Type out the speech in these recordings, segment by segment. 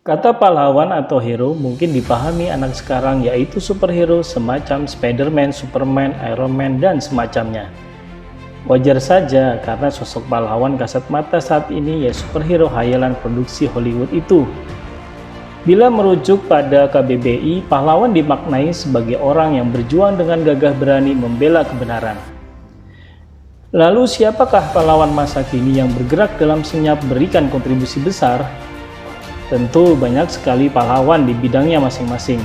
Kata pahlawan atau hero mungkin dipahami anak sekarang, yaitu superhero semacam Spider-Man, Superman, Iron Man, dan semacamnya. Wajar saja karena sosok pahlawan kasat mata saat ini ya superhero hayalan produksi Hollywood itu. Bila merujuk pada KBBI, pahlawan dimaknai sebagai orang yang berjuang dengan gagah berani membela kebenaran. Lalu siapakah pahlawan masa kini yang bergerak dalam senyap berikan kontribusi besar? Tentu banyak sekali pahlawan di bidangnya masing-masing.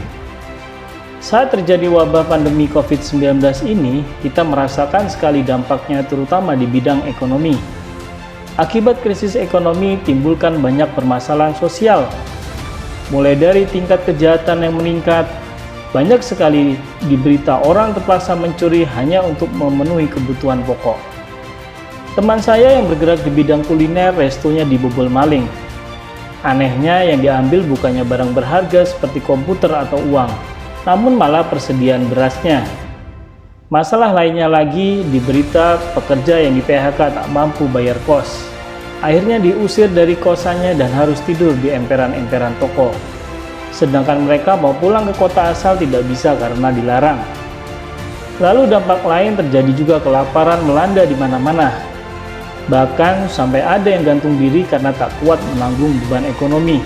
Saat terjadi wabah pandemi COVID-19 ini, kita merasakan sekali dampaknya terutama di bidang ekonomi. Akibat krisis ekonomi timbulkan banyak permasalahan sosial. Mulai dari tingkat kejahatan yang meningkat, banyak sekali diberita orang terpaksa mencuri hanya untuk memenuhi kebutuhan pokok. Teman saya yang bergerak di bidang kuliner, restonya dibobol maling. Anehnya yang diambil bukannya barang berharga seperti komputer atau uang, namun malah persediaan berasnya. Masalah lainnya lagi di berita pekerja yang di PHK tak mampu bayar kos. Akhirnya diusir dari kosannya dan harus tidur di emperan-emperan toko. Sedangkan mereka mau pulang ke kota asal tidak bisa karena dilarang. Lalu dampak lain terjadi juga, kelaparan melanda di mana-mana. Bahkan sampai ada yang gantung diri karena tak kuat menanggung beban ekonomi.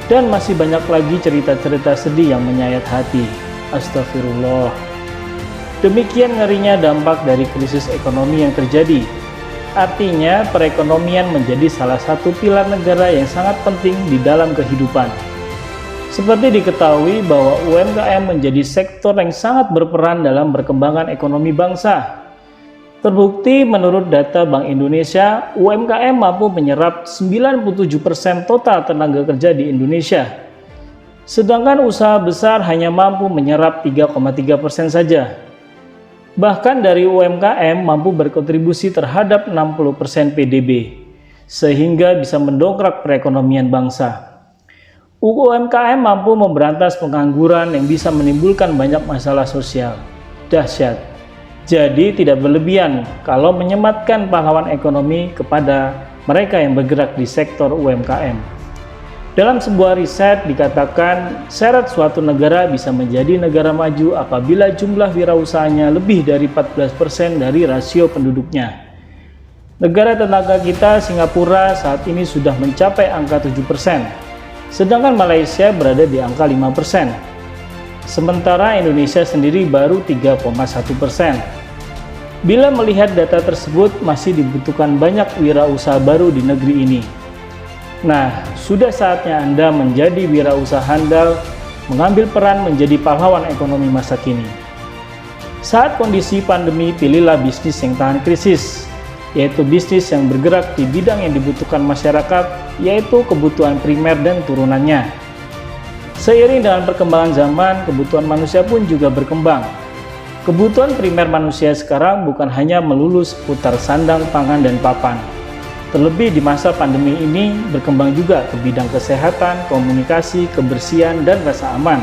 Dan masih banyak lagi cerita-cerita sedih yang menyayat hati. Astagfirullah. Demikian ngerinya dampak dari krisis ekonomi yang terjadi. Artinya perekonomian menjadi salah satu pilar negara yang sangat penting di dalam kehidupan. Seperti diketahui bahwa UMKM menjadi sektor yang sangat berperan dalam perkembangan ekonomi bangsa. Terbukti menurut data Bank Indonesia, UMKM mampu menyerap 97% total tenaga kerja di Indonesia. Sedangkan usaha besar hanya mampu menyerap 3,3% saja. Bahkan dari UMKM mampu berkontribusi terhadap 60% PDB, sehingga bisa mendongkrak perekonomian bangsa. UMKM mampu memberantas pengangguran yang bisa menimbulkan banyak masalah sosial. Dahsyat. Jadi tidak berlebihan kalau menyematkan pahlawan ekonomi kepada mereka yang bergerak di sektor UMKM. Dalam sebuah riset dikatakan syarat suatu negara bisa menjadi negara maju apabila jumlah wirausahanya lebih dari 14% dari rasio penduduknya. Negara tetangga kita Singapura saat ini sudah mencapai angka 7%, sedangkan Malaysia berada di angka 5%. Sementara Indonesia sendiri baru 3,1%. Bila melihat data tersebut, masih dibutuhkan banyak wirausaha baru di negeri ini. Nah, sudah saatnya Anda menjadi wirausaha handal, mengambil peran menjadi pahlawan ekonomi masa kini. Saat kondisi pandemi, pilihlah bisnis yang tahan krisis, yaitu bisnis yang bergerak di bidang yang dibutuhkan masyarakat, yaitu kebutuhan primer dan turunannya. Seiring dengan perkembangan zaman, kebutuhan manusia pun juga berkembang. Kebutuhan primer manusia sekarang bukan hanya melulu seputar sandang, pangan, dan papan. Terlebih di masa pandemi ini berkembang juga ke bidang kesehatan, komunikasi, kebersihan, dan rasa aman.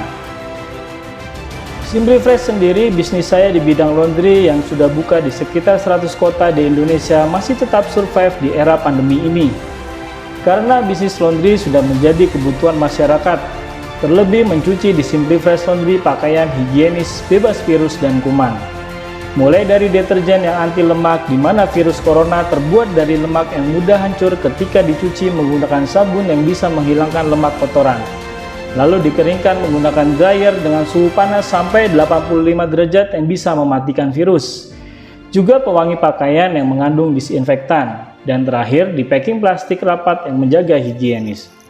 SimplyFresh sendiri, bisnis saya di bidang laundry yang sudah buka di sekitar 100 kota di Indonesia, masih tetap survive di era pandemi ini. Karena bisnis laundry sudah menjadi kebutuhan masyarakat. Terlebih mencuci di SimplyFresh Laundry pakaian higienis, bebas virus dan kuman. Mulai dari deterjen yang anti lemak, di mana virus corona terbuat dari lemak yang mudah hancur ketika dicuci menggunakan sabun yang bisa menghilangkan lemak kotoran. Lalu dikeringkan menggunakan dryer dengan suhu panas sampai 85 derajat yang bisa mematikan virus. Juga pewangi pakaian yang mengandung disinfektan. Dan terakhir di packing plastik rapat yang menjaga higienis.